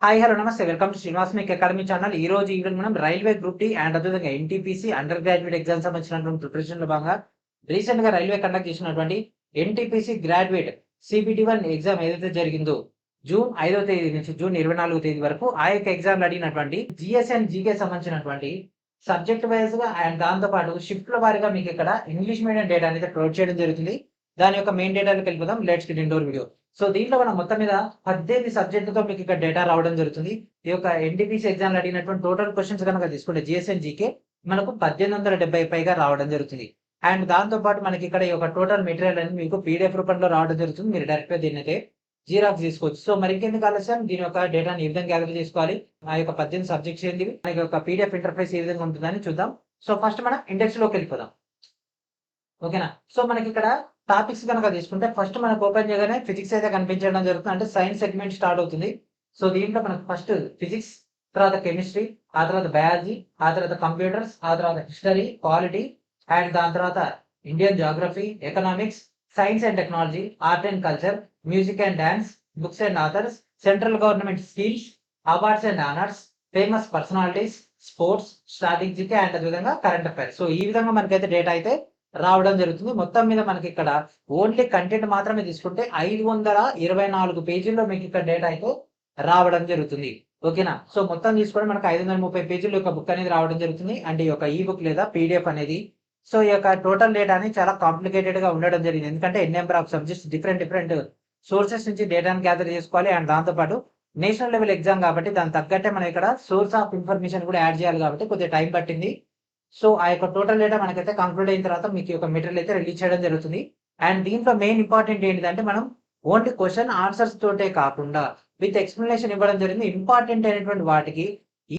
Hi hello నమస్తే welcome to Srinivas make academy channel. ఈ రోజు ఈవెనింగ్ మనం రైల్వే గ్రూప్ డి అండ్ అదేవిధంగా ఎన్టీపీసీ అండర్ గ్రాడ్యుయేట్ ఎగ్జామ్ సంబంధించినటువంటి ప్రిపరేషన్ లో భాగంగా రీసెంట్ గా రైల్వే కండక్ట్ చేసినటువంటి ఎన్టీపీసీ గ్రాడ్యుయేట్ CPT-1 ఎగ్జామ్ ఏదైతే జరిగిందో జూన్ 5వ తేదీ నుంచి జూన్ 24వ తేదీ వరకు ఆ యొక్క ఎగ్జామ్ అడిగినటువంటి జిఎస్ అండ్ జీకే సంబంధించినటువంటి సబ్జెక్ట్ వైజ్ గా అండ్ దాంతో పాటు షిఫ్ట్ లో వారిగా మీకు ఇక్కడ ఇంగ్లీష్ మీడియం డేటా అనేది ప్రొవైడ్ చేయడం జరుగుతుంది. దాని యొక్క మెయిన్ డేటాలోకి వెళ్ళిపోదాం. Let's get into video. So దీంట్లో మనం మొత్తం మీద 18 సబ్జెక్టులతో మీకు ఇక్కడ డేటా రావడం జరుగుతుంది. ఈ యొక్క ఎన్టీపీసీ ఎగ్జామ్ అడిగినటువంటి టోటల్ క్వశ్చన్స్ కనుక తీసుకుంటే జిఎస్ అండ్ జీకే మనకు 1870 పైగా రావడం జరుగుతుంది. అండ్ దాంతో పాటు మనకి ఇక్కడ ఈ యొక్క టోటల్ మెటీరియల్ అనేది మీకు పీడిఎఫ్ రూపంలో రావడం జరుగుతుంది. మీరు డైరెక్ట్ గా దీన్ని అయితే జీరాక్స్ తీసుకోవచ్చు. సో మరి ఇంకెందుకు ఆలస్యం, దీని యొక్క డేటాని ఏ విధంగా గ్యాదర్ చేసుకోవాలి, ఆ యొక్క 18 సబ్జెక్ట్స్ ఏంటివి, మనకి యొక్క పీడిఎఫ్ ఇంటర్ఫేస్ ఏ విధంగా ఉంటుందని చూద్దాం. సో ఫస్ట్ మనం ఇండెక్స్ లోకి వెళ్ళిపోదాం. ఓకేనా. సో మనకి ఇక్కడ టాపిక్స్ కనుక తీసుకుంటే ఫస్ట్ మనకు ఓపెన్ చేయగానే ఫిజిక్స్ అయితే కనిపించడం జరుగుతుంది. అంటే సైన్స్ సెగ్మెంట్ స్టార్ట్ అవుతుంది. సో దీంట్లో మనకు ఫస్ట్ ఫిజిక్స్, తర్వాత కెమిస్ట్రీ, ఆ తర్వాత బయాలజీ, ఆ తర్వాత కంప్యూటర్స్, ఆ తర్వాత హిస్టరీ, పాలిటీ, అండ్ దాని తర్వాత Indian geography, economics, science and technology, art and culture, music and dance, books and authors, central government schemes, awards and honours, famous personalities, sports, strategic and అదేవిధంగా current affairs. So ఈ విధంగా మనకైతే data అయితే రావడం జరుగుతుంది. మొత్తం మీద మనకి ఇక్కడ ఓన్లీ కంటెంట్ మాత్రమే తీసుకుంటే 524 పేజీల్లో మీకు ఇక్కడ డేటా అయితే రావడం జరుగుతుంది. ఓకేనా. సో మొత్తం తీసుకుంటే మనకు 530 పేజీల యొక్క బుక్ అనేది రావడం జరుగుతుంది. అండ్ ఈ యొక్క ఈ బుక్ లేదా పీడిఎఫ్ అనేది. సో ఈ యొక్క టోటల్ డేటా అనేది చాలా కాంప్లికేటెడ్ గా ఉండడం జరిగింది. ఎందుకంటే number of subjects different sources నుంచి డేటాను గ్యాదర్ చేసుకోవాలి. అండ్ దాంతో పాటు నేషనల్ లెవెల్ ఎగ్జామ్ కాబట్టి దాని తగ్గట్టే మనం ఇక్కడ సోర్స్ ఆఫ్ ఇన్ఫర్మేషన్ కూడా యాడ్ చేయాలి కాబట్టి కొద్దిగా టైం పట్టింది. సో ఆ యొక్క టోటల్ డేటా మనకైతే కంక్లూడ్ అయిన తర్వాత మీకు యొక్క మెటీరియల్ అయితే రిలీజ్ చేయడం జరుగుతుంది. అండ్ దీంట్లో మెయిన్ ఇంపార్టెంట్ ఏంటిదంటే మనం ఓన్లీ క్వశ్చన్ ఆన్సర్స్ తోటే కాకుండా విత్ ఎక్స్ప్లెనేషన్ ఇవ్వడం జరిగింది. ఇంపార్టెంట్ అయినటువంటి వాటికి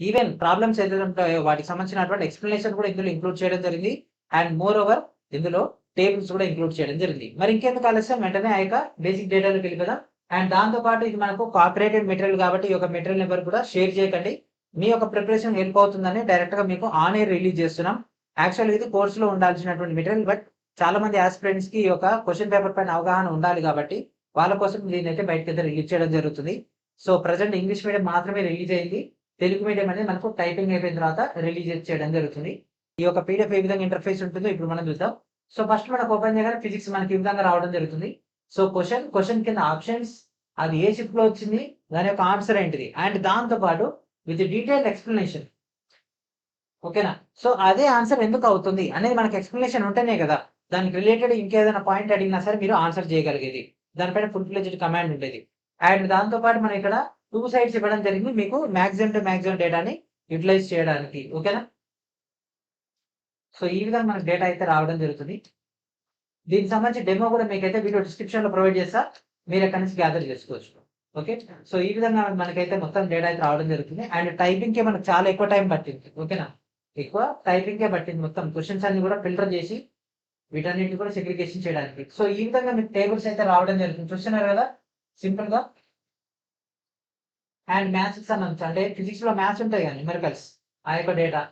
ఈవెన్ ప్రాబ్లమ్స్ ఏదైతే ఉంటాయో వాటికి సంబంధించినటువంటి ఎక్స్ప్లెనేషన్ కూడా ఇందులో ఇంక్లూడ్ చేయడం జరిగింది. అండ్ మోర్ ఓవర్ ఇందులో టేబుల్స్ కూడా ఇంక్లూడ్ చేయడం జరిగింది. మరి ఇంకెందుకు ఆలస్యం, వెంటనే ఆ యొక్క బేసిక్ డేటాలోకి వెళ్ళిపోదాం. అండ్ దాంతో పాటు ఇది మనకు కాపరేటెడ్ మెటీరియల్ కాబట్టి ఈ యొక్క మెటీరియల్ నెంబర్ కూడా షేర్ చేయకండి. మీ యొక్క ప్రిపరేషన్ హెల్ప్ అవుతుందని డైరెక్ట్ గా మీకు ఆన్ ఎయిర్ రిలీజ్ చేస్తున్నాం. యాక్చువల్ ఇది కోర్సులో ఉండాల్సినటువంటి మెటీరియల్, బట్ చాలా మంది ఆస్పిరెంట్స్ కి ఈ యొక్క క్వశ్చన్ పేపర్ పైన అవగాహన ఉండాలి కాబట్టి వాళ్ళ కోసం దీన్ని అయితే బయటకి అయితే రిలీజ్ చేయడం జరుగుతుంది. సో ప్రజెంట్ ఇంగ్లీష్ మీడియం మాత్రమే రిలీజ్ అయింది. తెలుగు మీడియం అనేది మనకు టైపింగ్ అయిపోయిన తర్వాత రిలీజ్ చేయడం జరుగుతుంది. ఈ యొక్క పీడిఎఫ్ ఏ విధంగా ఇంటర్ఫేస్ ఉంటుందో ఇప్పుడు మనం చూద్దాం. సో ఫస్ట్ మనకు ఓపెన్ చేయగానే ఫిజిక్స్ మనకి ఈ విధంగా రావడం జరుగుతుంది. సో క్వశ్చన్ కింద ఆప్షన్స్, అది ఏ షిఫ్ట్ లో వచ్చింది, దాని యొక్క ఆన్సర్ ఏంటిది, అండ్ దాంతో పాటు విత్ డీటెయిల్ ఎక్స్ప్లెనేషన్. ఓకేనా. సో అదే ఆన్సర్ ఎందుకు అవుతుంది అనేది మనకి ఎక్స్ప్లెనేషన్ ఉంటేనే కదా దానికి రిలేటెడ్ ఇంకేదైనా పాయింట్ అడిగినా సరే మీరు ఆన్సర్ చేయగలిగేది. దానిపైన ఫుల్ ఫ్లెడ్జ్డ్ కమాండ్ ఉండేది. అండ్ దాంతో పాటు మనం ఇక్కడ 2 సైడ్స్ ఇవ్వడం జరిగింది మీకు మ్యాక్సిమం టు మ్యాక్సిమం డేటాని యూటిలైజ్ చేయడానికి. ఓకేనా. సో ఈ విధంగా మనకి డేటా అయితే రావడం జరుగుతుంది. దీనికి సంబంధించి డెమో కూడా మీకైతే వీడియో డిస్క్రిప్షన్ లో ప్రొవైడ్ చేస్తా, మీరు ఎక్కడి నుంచి గ్యాదర్ చేసుకోవచ్చు. ఓకే. సో ఈ విధంగా మనకైతే మొత్తం డేటా అయితే రావడం జరుగుతుంది. అండ్ టైపింగ్ కే మనకు చాలా ఎక్కువ టైం పట్టింది. ఓకేనా. ఎక్కువ టైపింగ్ కే పట్టింది మొత్తం క్వశ్చన్స్ అన్ని కూడా ఫిల్టర్ చేసి వీటన్నిటిని కూడా సెగ్రిగేషన్ చేయడానికి. సో ఈ విధంగా మీకు టేబుల్స్ అయితే రావడం జరుగుతుంది. చూస్తున్నారు కదా సింపుల్ గా. అండ్ మ్యాథ్స్ కి సంబంధించి అంటే ఫిజిక్స్ లో మ్యాథ్స్ ఉంటాయి కానీ న్యూమరికల్స్, ఆ యొక్క డేటా.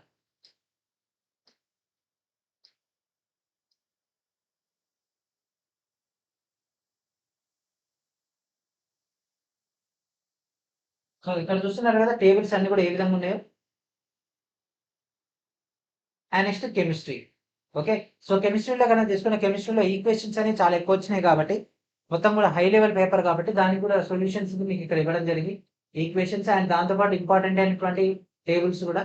సో ఇక్కడ చూస్తున్నారు కదా టేబుల్స్ అన్ని కూడా ఏ విధంగా ఉన్నాయో. And next chemistry. Okay. So కెమిస్ట్రీలో కనుక తీసుకున్న కెమిస్ట్రీలో ఈక్వేషన్స్ అనేవి చాలా ఎక్కువ వచ్చినాయి కాబట్టి మొత్తం కూడా హై లెవెల్ పేపర్ కాబట్టి దానికి కూడా సొల్యూషన్స్ మీకు ఇక్కడ ఇవ్వడం జరిగింది. ఈక్వేషన్స్ అండ్ దాంతో పాటు ఇంపార్టెంట్ అయినటువంటి టేబుల్స్ కూడా.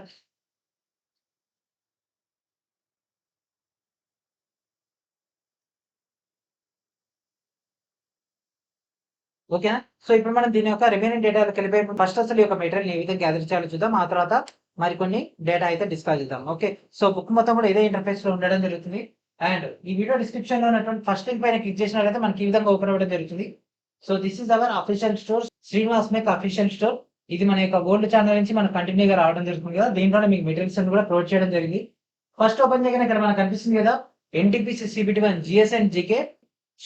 ఓకేనా. సో ఇప్పుడు మనం దీని యొక్క రిమైనింగ్ డేటా కలిపి ఫస్ట్ అసలు యొక్క మెటీరియల్ ఏ విధంగా గ్యాదర్ చేయాలో చూద్దాం. ఆ తర్వాత మరికొన్ని డేటా అయితే డిస్కస్ చేద్దాం. ఓకే. సో బుక్ మొత్తం కూడా ఇదే ఇంటర్ఫేస్ లో ఉండడం జరుగుతుంది. అండ్ ఈ వీడియో డిస్క్రిప్షన్ లో ఉన్నటువంటి ఫస్ట్ లింక్ పైన క్లిక్ చేసినట్లయితే మనకి ఈ విధంగా ఓపెన్ అవ్వడం జరుగుతుంది. So this is our official store, Srinivas make official store. ఇది మన యొక్క ఓల్డ్ ఛానల్ నుంచి మనకు కంటిన్యూగా రావడం జరుగుతుంది కదా. దీంట్లోనే మీకు మెటీరియల్స్ అన్ని కూడా ప్రొవైడ్ చేయడం జరిగింది. ఫస్ట్ ఓపెన్ చేయగానే ఇక్కడ మనకు కనిపిస్తుంది కదా NTPC CPT-1 GS and GK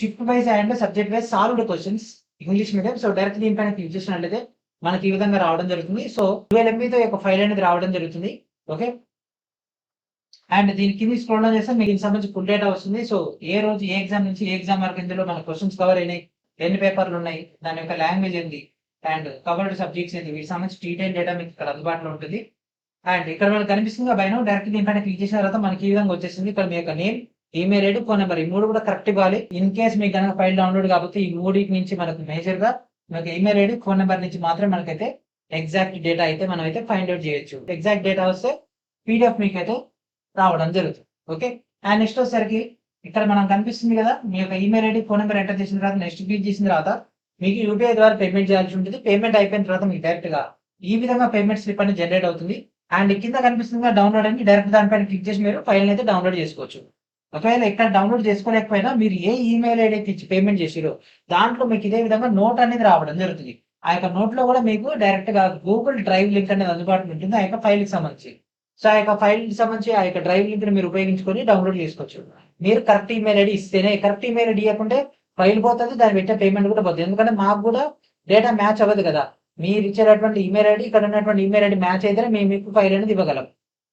shift wise and subject wise solved questions English medium. So direct దీనిపైన క్లిక్ చేసినట్లయితే మనకి ఈ విధంగా రావడం జరుగుతుంది. సో 12 MB తో ఒక ఫైల్ అనేది రావడం జరుగుతుంది. ఓకే. అండ్ దీని కింద స్క్రోల్ డౌన్ చేస్తే మీకు దీనికి సంబంధించి ఫుల్ డేటా వస్తుంది. సో ఏ రోజు ఏ ఎగ్జామ్ నుంచి ఏ ఎగ్జామ్ వరకు ఇందులో మన క్వశ్చన్స్ కవర్ అయినాయి, ఎన్ని పేపర్లు ఉన్నాయి, దాని యొక్క లాంగ్వేజ్ ఏంది, అండ్ కవర్డ్ సబ్జెక్ట్స్ అయితే వీటికి సంబంధించి డీటెయిల్ డేటా మీకు ఇక్కడ అందుబాటులో ఉంటుంది. అండ్ ఇక్కడ మనకు కనిపిస్తుంది పైన డైరెక్ట్ దీనిపైన క్లిక్ చేసిన తర్వాత మనకి ఈ విధంగా వచ్చేసింది. ఇక్కడ మీ యొక్క name, email ID, phone number ఈ మూడు కూడా కరెక్ట్ ఇవ్వాలి. ఇన్ కేస్ మీకు కనుక ఫైల్ డౌన్లోడ్ కాకపోతే ఈ మూడింటి నుంచి మనకు మేజర్ గా మనకి ఈమెయిల్ ఐడి, ఫోన్ నెంబర్ నుంచి మాత్రమే మనకైతే ఎగ్జాక్ట్ డేటా అయితే మనం అయితే ఫైండ్ అవుట్ చేయొచ్చు. ఎగ్జాక్ట్ డేటా వస్తే పీడిఎఫ్ మీకు అయితే రావడం జరుగుతుంది. ఓకే. అండ్ నెక్స్ట్ వచ్చేసరికి ఇక్కడ మనం కనిపిస్తుంది కదా మీ యొక్క email ID, phone number enter చేసిన తర్వాత నెక్స్ట్ క్లిక్ చేసిన తర్వాత మీకు యూపీఐ ద్వారా పేమెంట్ చేయాల్సి ఉంటుంది. పేమెంట్ అయిపోయిన తర్వాత మీకు డైరెక్ట్ గా ఈ విధంగా పేమెంట్ స్లిప్ అనేది జనరేట్ అవుతుంది. అండ్ కింద కనిపిస్తుంది డౌన్లోడ్ అని డైరెక్ట్ దానిపైన క్లిక్ చేసి మీరు ఫైల్ అయితే డౌన్లోడ్ చేసుకోవచ్చు. ఒకవేళ ఇక్కడ డౌన్లోడ్ చేసుకోలేకపోయినా మీరు ఏ ఈమెయిల్ ఐడి అయితే ఇచ్చి పేమెంట్ చేసిరో దాంట్లో మీకు ఇదే విధంగా నోట్ అనేది రావడం జరుగుతుంది. ఆ యొక్క నోట్ లో కూడా మీకు డైరెక్ట్ గా గూగుల్ డ్రైవ్ లింక్ అనేది అందుబాటులో ఉంటుంది ఆ యొక్క ఫైల్ కి సంబంధించి. సో ఆ యొక్క ఫైల్ కి సంబంధించి ఆ యొక్క డ్రైవ్ లింక్ ని మీరు ఉపయోగించుకొని డౌన్లోడ్ చేసుకోవచ్చు. మీరు కరెక్ట్ ఈమెయిల్ ఐడి ఇస్తేనే, కరెక్ట్ ఈమెయిల్ ఐడి ఇవ్వకుంటే ఫైల్ పోతుంది, దాని పెట్టే పేమెంట్ కూడా పోతుంది. ఎందుకంటే మాకు కూడా డేటా మ్యాచ్ అవ్వదు కదా. మీరు ఇచ్చేటటువంటి ఈమెయిల్ ఐడి ఇక్కడ ఉన్నటువంటి ఈమెయిల్ ఐడి మ్యాచ్ అయితేనే మేము మీకు ఫైల్ అనేది ఇవ్వగలం.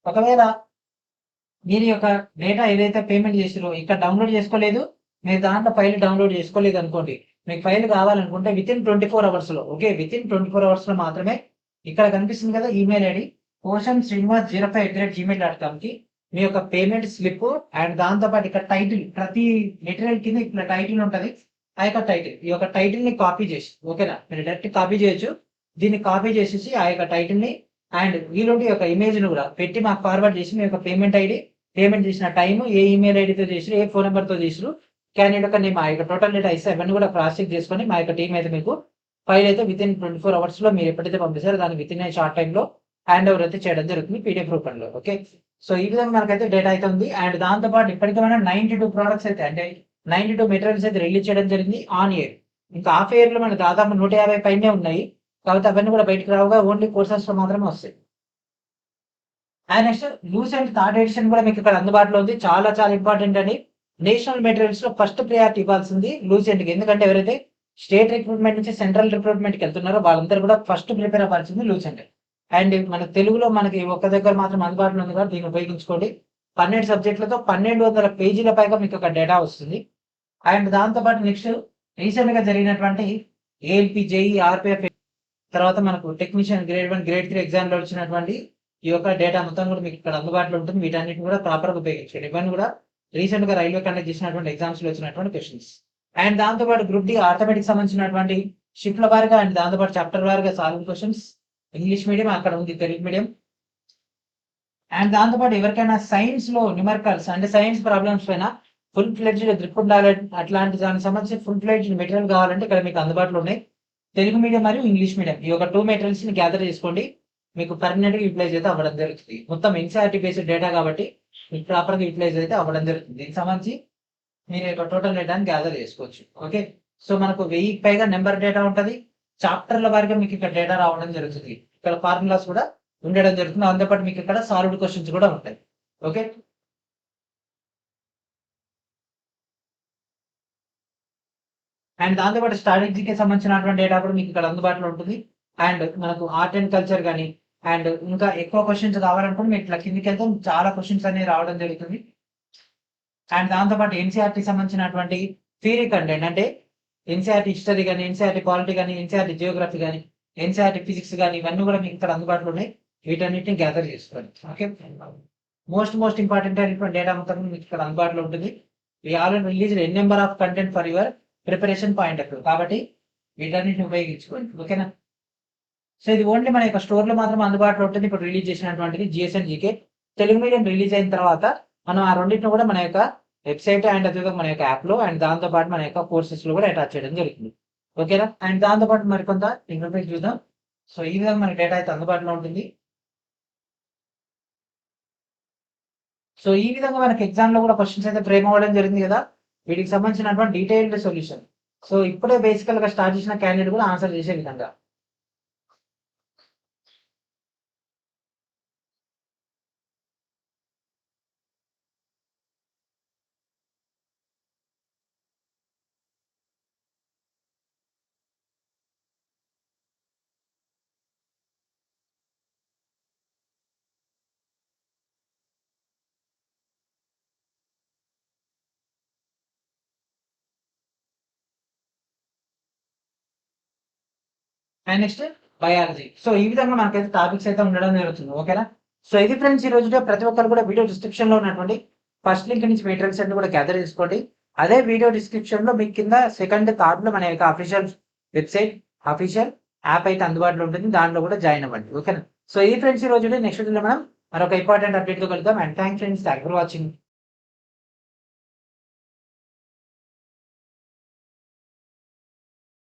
ఒకవేళ మీరు యొక్క డేటా ఏదైతే పేమెంట్ చేసిరో ఇక్కడ డౌన్లోడ్ చేసుకోలేదు, మీరు దాంట్లో ఫైల్ డౌన్లోడ్ చేసుకోలేదు అనుకోండి, మీకు ఫైల్ కావాలనుకుంటే విత్ ఇన్ 24 అవర్స్ లో, ఓకే, విత్ ఇన్ 24 అవర్స్ లో మాత్రమే ఇక్కడ కనిపిస్తుంది కదా ఈమెయిల్ ఐడి oceanశ్రీనివాస్05@gmail.com కి మీ యొక్క పేమెంట్ స్లిప్ అండ్ దాంతో పాటు ఇక్కడ టైటిల్, ప్రతి మెటీరియల్ కింద ఇక్కడ టైటిల్ ఉంటది. ఆ యొక్క టైటిల్, ఈ యొక్క టైటిల్ ని కాపీ చేసి, ఓకేనా, మీరు డైరెక్ట్ కాపీ చేయొచ్చు. దీన్ని కాపీ చేసేసి ఆ యొక్క టైటిల్ ని అండ్ వీలుంటే యొక్క ఇమేజ్ ను కూడా పెట్టి మాకు ఫార్వర్డ్ చేసి మీ యొక్క పేమెంట్ ఐడి, పేమెంట్ చేసిన టైం, ఏ ఈమెయిల్ ఐడితో చేసిరు, ఏ ఫోన్ నెంబర్ తో చేసిరు, క్యాండిడేట్ యొక్క నేమ్, ఆ యొక్క టోటల్ డేటా ఇస్తే అవన్నీ కూడా క్రాస్ చెక్ చేసుకొని మా యొక్క టీం అయితే మీకు ఫైల్ అయితే విత్ ఇన్ 24 అవర్స్ లో మీరు ఎప్పుడైతే పంపిస్తారో దాన్ని విత్ ఇన్ షార్ట్ టైమ్ లో హ్యాండ్ ఓవర్ అయితే చేయడం జరుగుతుంది పీడిఎఫ్ రూపంలో. ఓకే. సో ఈ విధంగా మనకైతే డేటా అయితే ఉంది. అండ్ దాంతో పాటు ఇప్పటికీ మనం 92 ప్రోడక్ట్స్ అయితే, అంటే 92 మెటీరియల్స్ అయితే రిలీజ్ చేయడం జరిగింది ఆన్ ఇయర్. ఇంకా హాఫ్ ఇయర్ లో మనకు దాదాపు 150 పైనే ఉన్నాయి. కాబట్టి అవన్నీ కూడా బయటకు రావుగా, ఓన్లీ కోర్సెస్ లో మాత్రమే వస్తాయి. And next Lucent third edition కూడా మీకు ఇక్కడ అందుబాటులో ఉంది. చాలా చాలా ఇంపార్టెంట్ అండి. నేషనల్ మెటీరియల్స్ లో ఫస్ట్ ప్రియారిటీ ఇవ్వాల్సింది లూసెంట్ కి. ఎందుకంటే ఎవరైతే స్టేట్ రిక్రూట్మెంట్ నుంచి సెంట్రల్ రిక్రూట్మెంట్ కి వెళ్తున్నారో వాళ్ళందరూ కూడా ఫస్ట్ ప్రిపేర్ అవ్వాల్సింది లూసెంట్. అండ్ మన తెలుగులో మనకి ఒక్క దగ్గర మాత్రం అందుబాటులో ఉంది కాబట్టి దీన్ని ఉపయోగించుకోండి. 12 సబ్జెక్టులతో 1200 పేజీల పైగా మీకు ఒక డేటా వస్తుంది. అండ్ దాంతో పాటు నెక్స్ట్ రీసెంట్ గా జరిగినటువంటి ఏఎల్పి, జేఈ, ఆర్పిఎఫ్ తర్వాత మనకు టెక్నీషియన్ గ్రేడ్ 1, గ్రేడ్ 3 ఎగ్జామ్ లో వచ్చినటువంటి ఈ యొక్క డేటా మొత్తం కూడా మీకు ఇక్కడ అందుబాటులో ఉంటుంది. వీటన్నిటిని కూడా ప్రాపర్ గా ఉపయోగించండి. ఇవన్నీ కూడా రీసెంట్ గా రైల్వే కండక్ట్ చేసినటువంటి ఎగ్జామ్స్ లో వచ్చినటువంటి క్వశ్చన్స్. అండ్ దాంతో పాటు గ్రూప్ డి ఆర్థమెటిక్ సంబంధించినటువంటి షిఫ్ట్ల వారిగా అండ్ దాంతో పాటు చాప్టర్ వారిగా సాల్వ్ క్వశ్చన్స్, ఇంగ్లీష్ మీడియం, అక్కడ ఉంది తెలుగు మీడియం. అండ్ దాంతో పాటు ఎవరికైనా సైన్స్ లో న్యూమరికల్స్ అంటే సైన్స్ ప్రాబ్లమ్స్ పైన ఫుల్ ఫ్లెడ్జ్డ్ గ్రిప్ ఉండాలి, అట్లాంటి దానికి సంబంధించి ఫుల్ ఫ్లెడ్జ్డ్ మెటీరియల్ కావాలంటే ఇక్కడ మీకు అందుబాటులో ఉన్నాయి. తెలుగు మీడియం మరియు ఇంగ్లీష్ మీడియం ఈ యొక్క 2 మెటీరియల్స్ ని గ్యాదర్ చేసుకోండి. మీకు పర్మనెంట్ గా యూటిలైజ్ అయితే అవ్వడం జరుగుతుంది. మొత్తం ఎన్సీఆర్టీ బేస్డ్ డేటా కాబట్టి మీకు ప్రాపర్ గా యూటిలైజ్ అయితే అవ్వడం జరుగుతుంది. దీనికి సంబంధించి మీరు యొక్క టోటల్ డేటాని గ్యాదర్ చేసుకోవచ్చు. ఓకే. సో మనకు 1000కి పైగా నెంబర్ డేటా ఉంటది. చాప్టర్ల వారిగా మీకు ఇక్కడ డేటా రావడం జరుగుతుంది. ఇక్కడ ఫార్ములాస్ కూడా ఉండడం జరుగుతుంది. దాంతో పాటు మీకు ఇక్కడ సాల్వ్డ్ క్వశ్చన్స్ కూడా ఉంటాయి. ఓకే. అండ్ దాంతో పాటు స్ట్రాటజీకి సంబంధించినటువంటి డేటా కూడా మీకు ఇక్కడ అందుబాటులో ఉంటుంది. అండ్ మనకు ఆర్ట్ అండ్ కల్చర్ కానీ అండ్ ఇంకా ఎక్కువ క్వశ్చన్స్ కావాలనుకుంటే మీకు ఇట్లా కిందికి వెళ్తే చాలా క్వశ్చన్స్ అనేవి రావడం జరుగుతుంది. అండ్ దాంతో పాటు ఎన్సీఆర్టీ సంబంధించినటువంటి థియరీ కంటెంట్ అంటే ఎన్సీఆర్టీ హిస్టరీ కానీ, ఎన్సీఆర్టీ పాలిటీ కానీ, ఎన్సీఆర్టీ జియోగ్రఫీ కానీ, ఎన్సీఆర్టీ ఫిజిక్స్ కానీ ఇవన్నీ కూడా మీకు ఇక్కడ అందుబాటులో ఉన్నాయి. వీటన్నిటిని గ్యాదర్ చేసుకోండి. ఓకే. మోస్ట్ ఇంపార్టెంట్ అయినటువంటి డేటా మొత్తం మీకు ఇక్కడ అందుబాటులో ఉంటుంది. We already release n number of content for your preparation point of view. కాబట్టి వీటన్నిటిని ఉపయోగించుకోండి. ఓకేనా. సో ఇది ఓన్లీ మన యొక్క స్టోర్ లో మాత్రం అందుబాటులో ఉంటుంది. ఇప్పుడు రిలీజ్ చేసినటువంటిది GSN GK Telugu medium release అయిన తర్వాత మనం ఆ రెండింటిని కూడా మన యొక్క వెబ్సైట్ అండ్ అదేవిధంగా మన యొక్క యాప్ లో అండ్ దాంతో పాటు మన యొక్క కోర్సెస్ లో కూడా అటాచ్ చేయడం జరుగుతుంది. ఓకేనా. అండ్ దాంతో పాటు మరికొంత ఇంటర్ఫేస్ చూద్దాం. సో ఈ విధంగా మన డేటా అయితే అందుబాటులో ఉంటుంది. సో ఈ విధంగా మనకి ఎగ్జామ్ లో కూడా క్వశ్చన్స్ అయితే ఫ్రేమ్ అవ్వడం జరిగింది కదా. వీటికి సంబంధించినటువంటి డీటెయిల్డ్ సొల్యూషన్. సో ఇప్పుడే బేసికల్ గా స్టార్ట్ చేసిన క్యాండిడేట్ కూడా ఆన్సర్ చేసే విధంగా అండ్ నెక్స్ట్ బయాలజీ. సో ఈ విధంగా మనకైతే టాపిక్స్ అయితే ఉండడం జరుగుతుంది. ఓకేనా? సో ఇది ఫ్రెండ్స్ ఈ రోజు ప్రతి ఒక్కరు కూడా వీడియో డిస్క్రిప్షన్ లో ఉన్నటువంటి ఫస్ట్ లింక్ నుంచి మెటీరియల్స్ అన్ని కూడా గ్యాదర్ చేసుకోండి. అదే వీడియో డిస్క్రిప్షన్ లో మీకు కింద సెకండ్ థర్డ్ లో మన యొక్క అఫీషియల్ వెబ్సైట్, అఫీషియల్ యాప్ అయితే అందుబాటులో ఉంటుంది. దాంట్లో కూడా జాయిన్ అవ్వండి. ఓకేనా? సో ఈ ఫ్రెండ్స్ ఈ రోజు నెక్స్ట్ వీడియోలో మనం మరొక ఇంపార్టెంట్ అప్డేట్ తో కలుద్దాం. And thanks friends, thank for watching.